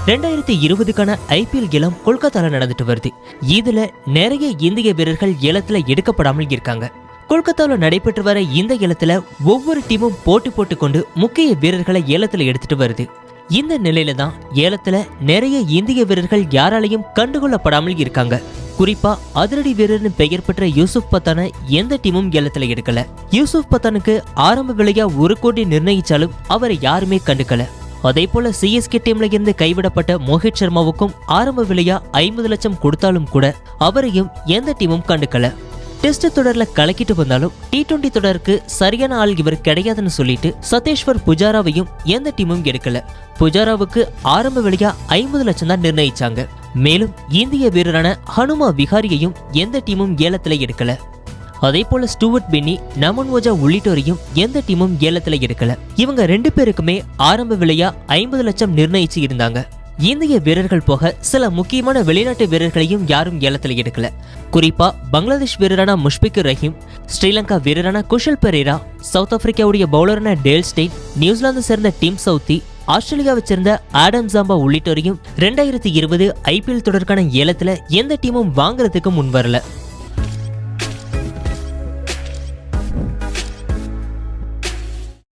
2020க்கான IPL ஏலம் கொல்கத்தால நடந்துட்டு வருது. இதுல நிறைய இந்திய வீரர்கள் ஏலத்துல எடுக்கப்படாமல் இருக்காங்க. கொல்கத்தாவில் நடைபெற்று வர இந்த ஏலத்துல ஒவ்வொரு டீமும் போட்டி போட்டுக்கொண்டு முக்கிய வீரர்களை ஏலத்துல எடுத்துட்டு வருது. இந்த நிலையில தான் ஏலத்துல நிறைய இந்திய வீரர்கள் யாராலையும் கண்டுகொள்ளப்படாமல் இருக்காங்க. குறிப்பா அதிரடி வீரர்னு பெயர் பெற்ற யூசுப் பத்தான எந்த டீமும் ஏலத்துல எடுக்கல. யூசுப் பத்தானுக்கு ஆரம்ப விலையா 1 கோடி நிர்ணயிச்சாலும் அவரை யாருமே கண்டுக்கல. அதே போல CSK டீம்ல இருந்து கைவிடப்பட்ட மோஹித் சர்மாவுக்கும் ஆரம்ப விலையா 50 லட்சம் கொடுத்தாலும் கூட அவரையும் எந்த டீமும் கண்டுக்கல. டெஸ்ட் தொடர்ல கலக்கிட்டு வந்தாலும் T20 தொடருக்கு சரியான ஆள் இவர் கிடையாதுன்னு சொல்லிட்டு சதேஷ்வர் புஜாராவையும் எந்த டீமும் எடுக்கல. புஜாராவுக்கு ஆரம்ப விலையா 50 லட்சம் தான் நிர்ணயிச்சாங்க. மேலும் இந்திய வீரரான ஹனுமா விஹாரியையும் எந்த டீமும் ஏலத்துல எடுக்கல. அதே போல ஸ்டூவர்ட் பின்னி, நமன் ஓஜா உள்ளிட்டோரையும் எந்த டீமும் ஏலத்துல எடுக்கல. இவங்க 2 பேருக்குமே ஆரம்ப விலையா 50 லட்சம் நிர்ணயிச்சு இருந்தாங்க. இந்திய வீரர்கள் போக சில முக்கியமான வெளிநாட்டு வீரர்களையும் யாரும் ஏலத்துல எடுக்கல. குறிப்பா பங்களாதேஷ் வீரரான முஷ்பிகுர் ரஹீம், ஸ்ரீலங்கா வீரரான குஷல் பெரேரா, சவுத் ஆப்பிரிக்காவுடைய பவுலரான டேல் ஸ்டெயின், நியூசிலாந்து சேர்ந்த டீம் சவுத்தி, ஆஸ்திரேலியாவை சேர்ந்த ஆடம் ஜாம்பா உள்ளிட்டோரையும் 2020 IPL தொடர்கான ஏலத்துல எந்த டீமும் வாங்குறதுக்கு முன் வரல.